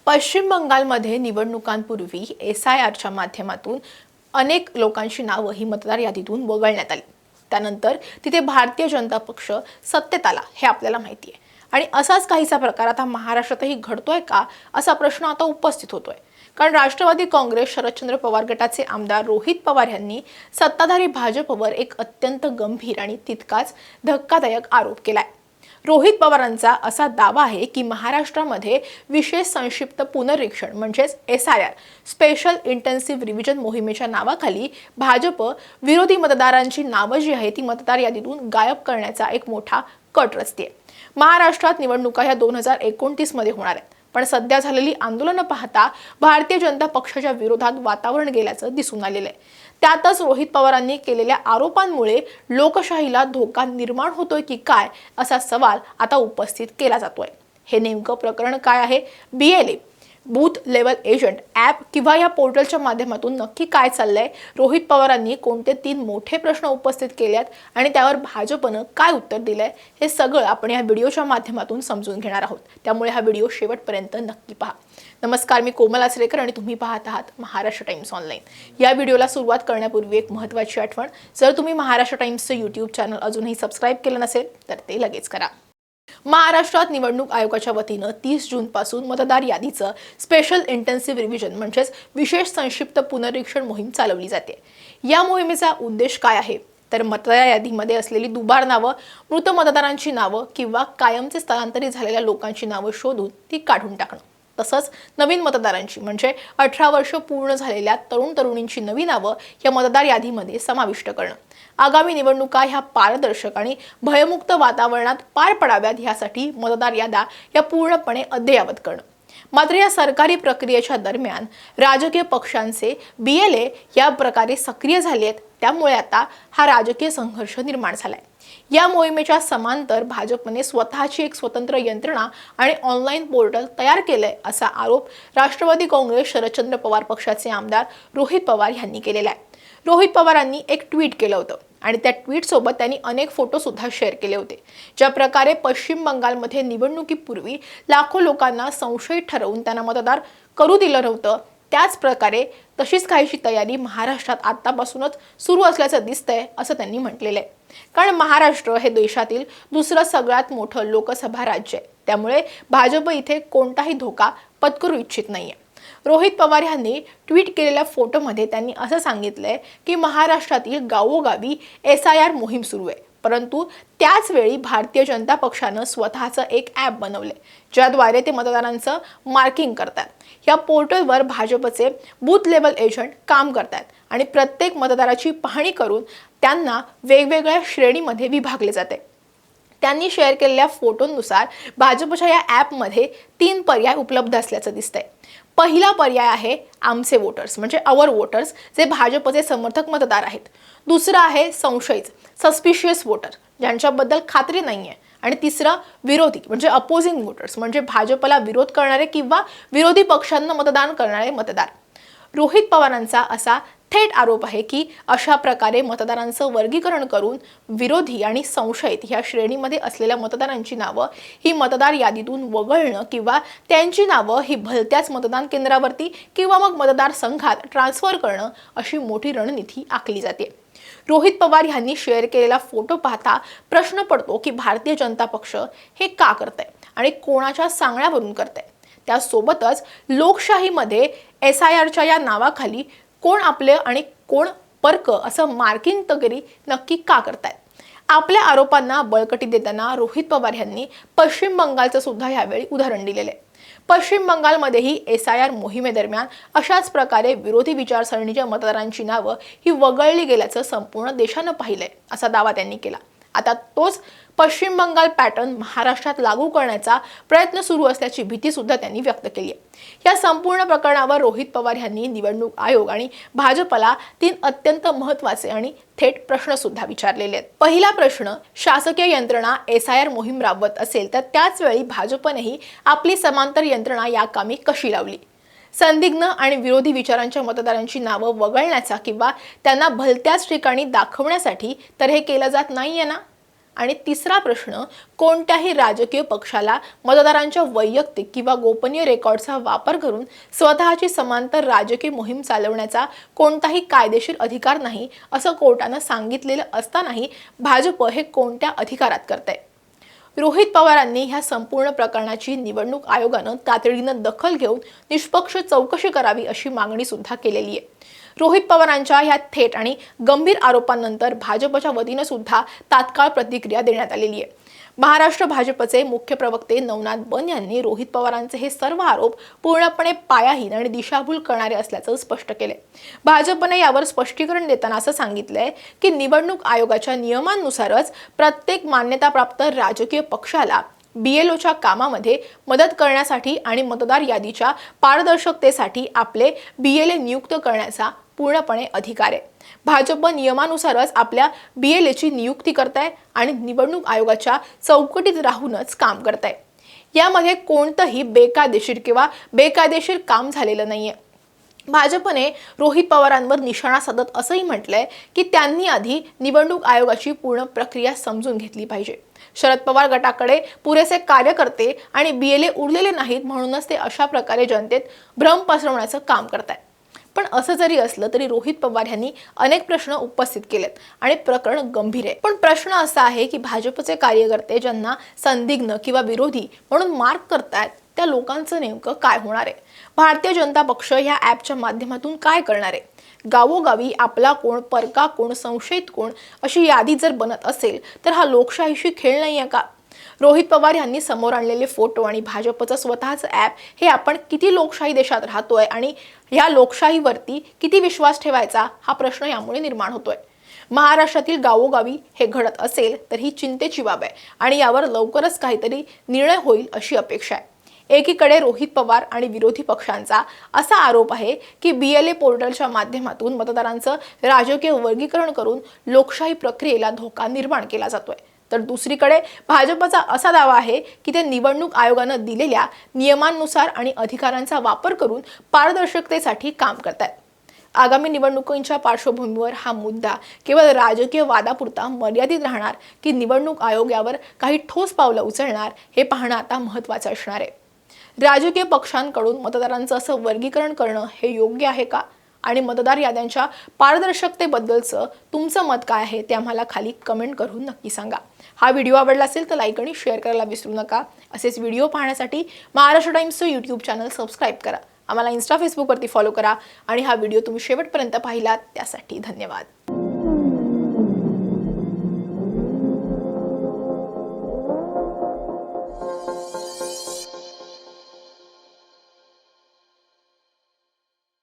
पश्चिम बंगालमध्ये निवडणुकांपूर्वी SIRच्या माध्यमातून अनेक लोकांची नावं ही मतदार यादीतून वगळण्यात आली। त्यानंतर तिथे भारतीय जनता पक्ष सत्तेत आला हे आपल्याला माहिती आहे। आणि असाच काहीसा प्रकार आता महाराष्ट्रातही घडतोय का असा प्रश्न आता उपस्थित होतोय। कारण राष्ट्रवादी काँग्रेस शरदचंद्र पवार गटाचे आमदार रोहित पवार यांनी सत्ताधारी भाजपवर एक अत्यंत गंभीर आणि तितकाच धक्कादायक आरोप केलाय। रोहित पवारांचा असा दावा आहे की महाराष्ट्रामध्ये विशेष संक्षिप्त पुनरीक्षण म्हणजेच SIR स्पेशल इंटेन्सिव्ह रिव्हिजन मोहिमेच्या नावाखाली भाजप विरोधी मतदारांची नावं जी आहे ती मतदार यादीतून गायब करण्याचा एक मोठा कट रचते। महाराष्ट्रात निवडणुका ह्या 2029 मध्ये होणार आहेत, पण सध्या झालेली आंदोलनं पाहता भारतीय जनता पक्षाच्या विरोधात वातावरण गेल्याचं दिसून आलेलं आहे। त्यातच रोहित पवारांनी केलेल्या आरोपांमुळे लोकशाहीला धोका निर्माण होतोय की काय असा सवाल आता उपस्थित केला जातोय। हे नेमकं प्रकरण काय आहे? BLA booth level agent app किंवा या पोर्टलच्या माध्यमातून नक्की काय चाललंय? रोहित पवारांनी कोणते 3 मोठे प्रश्न उपस्थित केलेत आणि त्यावर भाजपनं काय उत्तर दिलंय हे सगळं आपण या व्हिडिओच्या माध्यमातून समजून घेणार आहोत। त्यामुळे हा व्हिडिओ शेवटपर्यंत नक्की पहा। नमस्कार, मी कोमल आचरेकर आणि तुम्ही पाहत आहात महाराष्ट्र टाइम्स ऑनलाईन। या व्हिडिओला सुरुवात करण्यापूर्वी एक महत्त्वाची आठवण, जर तुम्ही महाराष्ट्र टाइम्सचं YouTube चॅनल अजूनही सबस्क्राइब केलं नसेल तर ते लगेच करा। महाराष्ट्रात निवडणूक आयोगाच्या वतीनं 30 जून पासून मतदार यादीचं स्पेशल इंटेन्सिव्ह रिव्हिजन म्हणजेच विशेष संक्षिप्त पुनरीक्षण मोहीम चालवली जाते। या मोहिमेचा उद्देश काय आहे तर मतदार यादीमध्ये असलेली दुबार नावं, मृत मतदारांची नावं किंवा कायमचे स्थलांतरित झालेल्या लोकांची नावं शोधून ती काढून टाकणं, तसंच नवीन मतदारांची म्हणजे 18 वर्ष पूर्ण झालेल्या तरुण तरुणींची नवी नावं या मतदार यादीमध्ये समाविष्ट करणं। आगामी निवडणुका ह्या पारदर्शक आणि भयमुक्त वातावरणात पार पडाव्यात यासाठी मतदार याद्या या पूर्णपणे अद्ययावत करणं। मात्र या सरकारी प्रक्रियेच्या दरम्यान राजकीय पक्षांचे BLA या प्रकारे सक्रिय झाले आहेत, त्यामुळे आता हा राजकीय संघर्ष निर्माण झालाय। या मोहिमेच्या समांतर भाजपने स्वतःची एक स्वतंत्र यंत्रणा आणि ऑनलाईन पोर्टल तयार केलंय असा आरोप राष्ट्रवादी काँग्रेस शरदचंद्र पवार पक्षाचे आमदार रोहित पवार यांनी केलेला आहे। रोहित पवारांनी एक ट्विट केलं होतं आणि त्या ट्विट सोबत त्यांनी अनेक फोटो सुद्धा शेअर केले होते। ज्या प्रकारे पश्चिम बंगालमध्ये निवडणुकीपूर्वी लाखो लोकांना संशयित ठरवून त्यांना मतदार करू दिलं नव्हतं, त्याच प्रकारे तशीच काहीशी तयारी महाराष्ट्रात आतापासूनच सुरू असल्याचं दिसतंय असं त्यांनी म्हटलेलं आहे। कारण महाराष्ट्र हे देशातील दुसरं सगळ्यात मोठं लोकसभा राज्य आहे, त्यामुळे भाजप इथे कोणताही धोका पत्करू इच्छित नाहीये। रोहित पवार यांनी ट्विट केलेल्या फोटोमध्ये त्यांनी असं सांगितलंय की महाराष्ट्रातील गावोगावी SIR मोहीम सुरू आहे, परंतु त्याच वेळी भारतीय जनता पक्षानं स्वतःचं एक ॲप बनवलंय ज्याद्वारे ते मतदारांचं मार्किंग करतात। या पोर्टलवर भाजपचे बूथ लेवल एजंट काम करतात आणि प्रत्येक मतदाराची पाहणी करून त्यांना वेगवेगळ्या श्रेणीमध्ये विभागले जाते। त्यांनी शेअर केलेल्या फोटोंनुसार भाजपच्या या ॲपमध्ये 3 पर्याय उपलब्ध असल्याचं दिसतंय। पहिला पर्याय आहे आमचे वोटर्स म्हणजे अवर वोटर्स, जे भाजपचे समर्थक मतदार आहेत। दुसरा आहे संशयित सस्पिशियस वोटर, ज्यांच्याबद्दल खात्री नाहीये। आणि तिसरा विरोधी म्हणजे अपोजिंग वोटर्स म्हणजे भाजपला विरोध करणारे किंवा विरोधी पक्षांना मतदान करणारे मतदार। रोहित पवारांचा असा थेट आरोप आहे की अशा प्रकारे मतदारांचं वर्गीकरण करून विरोधी आणि संशयित ह्या श्रेणीमध्ये असलेल्या मतदारांची नावं ही मतदार यादीतून वगळणं किंवा त्यांची नावं ही भलत्याच मतदान केंद्रावरती किंवा मग मतदारसंघात ट्रान्सफर करणं अशी मोठी रणनीती आखली जाते। रोहित पवार यांनी शेअर केलेला फोटो पाहता प्रश्न पडतो की भारतीय जनता पक्ष हे का करतंय आणि कोणाच्या सांगण्यावरून करतंय। त्यासोबतच लोकशाहीमध्ये SIRच्या या नावाखाली कोण आपले आणि कोण परक असं मार्किंग तगरी नक्की का करतायत? आपल्या आरोपांना बळकटी देताना रोहित पवार यांनी पश्चिम बंगालचं सुद्धा यावेळी उदाहरण दिलेलं आहे। पश्चिम बंगालमध्येही SIR मोहिमेदरम्यान अशाच प्रकारे विरोधी विचारसरणीच्या मतदारांची नावं ही वगळली गेल्याचं संपूर्ण देशानं पाहिलंय असा दावा त्यांनी केला। आता तोच पश्चिम बंगाल पॅटर्न महाराष्ट्रात लागू करण्याचा प्रयत्न सुरू असल्याची भीती सुद्धा त्यांनी व्यक्त केली आहे। या संपूर्ण प्रकरणावर रोहित पवार यांनी निवडणूक आयोग आणि भाजपला 3 अत्यंत महत्त्वाचे आणि थेट प्रश्न सुद्धा विचारलेले आहेत। पहिला प्रश्न, शासकीय यंत्रणा SIR मोहीम राबवत असेल तर त्याच वेळी भाजपनेही आपली समांतर यंत्रणा या कामी कशी लावली? संदिग्ध आणि विरोधी विचारांच्या मतदारांची नावं वगळण्याचा किंवा त्यांना भलत्याच ठिकाणी दाखवण्यासाठी तर हे केलं जात नाहीये ना? आणि तिसरा प्रश्न, कोणत्याही राजकीय पक्षाला मतदारांच्या वैयक्तिक किंवा गोपनीय रेकॉर्डचा वापर करून स्वतःची समांतर राजकीय मोहीम चालवण्याचा कोणताही कायदेशीर अधिकार नाही असं कोर्टानं सांगितलेलं असतानाही भाजप हे कोणत्या अधिकारात करतंय? रोहित पवारांनी ह्या संपूर्ण प्रकरणाची निवडणूक आयोगानं तातडीनं दखल घेऊन निष्पक्ष चौकशी करावी अशी मागणी सुद्धा केलेली आहे. रोहित पवारांच्या ह्या थेट आणि गंभीर आरोपांनंतर भाजपच्या वतीनं सुद्धा तात्काळ प्रतिक्रिया देण्यात आलेली आहे. महाराष्ट्र भाजपचे मुख्य प्रवक्ते नवनाथ बन यांनी रोहित पवारांचे हे सर्व आरोप पूर्णपणे पायाहीन आणि दिशाभूल करणारे असल्याचं स्पष्ट केलंय. भाजपने यावर स्पष्टीकरण देताना असं सांगितलंय की निवडणूक आयोगाच्या नियमांनुसारच प्रत्येक मान्यताप्राप्त राजकीय पक्षाला BLOच्या कामामध्ये मदत करण्यासाठी आणि मतदार यादीच्या पारदर्शकतेसाठी आपले BLA नियुक्त करण्याचा पूर्णपणे अधिकार आहे. भाजप नियमानुसारच आपल्या BLAची नियुक्ती करताय आणि निवडणूक आयोगाच्या चौकटीत राहूनच काम करताय. यामध्ये कोणतंही बेकायदेशीर किंवा बेकायदेशीर काम झालेलं नाहीये. भाजपने रोहित पवारांवर निशाणा साधत असंही म्हटलंय की त्यांनी आधी निवडणूक आयोगाची पूर्ण प्रक्रिया समजून घेतली पाहिजे. शरद पवार गटाकडे पुरेसे कार्यकर्ते आणि BLA उरलेले नाहीत, म्हणूनच ते अशा प्रकारे जनतेत भ्रम पसरवण्याचं काम करतायत. पण असं जरी असलं तरी रोहित पवार यांनी अनेक प्रश्न उपस्थित केलेत आणि प्रकरण गंभीर आहे. पण प्रश्न असा आहे की भाजपचे कार्यकर्ते ज्यांना संदिग्ध किंवा विरोधी म्हणून मार्क करतायत त्या लोकांचं नेमकं काय होणार आहे? भारतीय जनता पक्ष ह्या ॲपच्या माध्यमातून काय करणार आहे? गावोगावी आपला कोण, परका कोण, संशयित कोण अशी यादी जर बनत असेल तर हा लोकशाहीशी खेळ नाही आहे का? रोहित पवार यांनी समोर आणलेले फोटो आणि भाजपचं स्वतःचं ॲप हे आपण किती लोकशाही देशात राहतोय आणि या लोकशाहीवरती किती विश्वास ठेवायचा हा प्रश्न यामुळे निर्माण होतोय. महाराष्ट्रातील गावोगावी हे घडत असेल तर ही चिंतेची बाब आहे आणि यावर लवकरच काहीतरी निर्णय होईल अशी अपेक्षा आहे. एकीकडे रोहित पवार आणि विरोधी पक्षांचा असा आरोप आहे की BLA पोर्टलच्या माध्यमातून मतदारांचं राजकीय वर्गीकरण करून लोकशाही प्रक्रियेला धोका निर्माण केला जातोय. तर दुसरीकडे भाजपचा असा दावा आहे की ते निवडणूक आयोगानं दिलेल्या नियमांनुसार आणि अधिकारांचा वापर करून पारदर्शकतेसाठी काम करतात. आगामी निवडणुकींच्या पार्श्वभूमीवर हा मुद्दा केवळ राजकीय वादापुरता मर्यादित राहणार की निवडणूक आयोग यावर काही ठोस पावलं उचलणार हे पाहणं आता महत्त्वाचं असणार आहे. राजकीय पक्षांकडून मतदारांचं असं वर्गीकरण करणं हे योग्य आहे का? आणि मतदार याद्यांच्या पारदर्शकतेबद्दलचं तुमचं मत काय आहे ते आम्हाला खाली कमेंट करून नक्की सांगा. हा व्हिडिओ आवडला असेल तर लाईक आणि शेअर करायला विसरू नका. असेच व्हिडिओ पाहण्यासाठी महाराष्ट्र टाइम्सचं YouTube चॅनल सबस्क्राईब करा. आम्हाला Insta, Facebookवरती फॉलो करा आणि हा व्हिडिओ तुम्ही शेवटपर्यंत पाहिलात त्यासाठी धन्यवाद.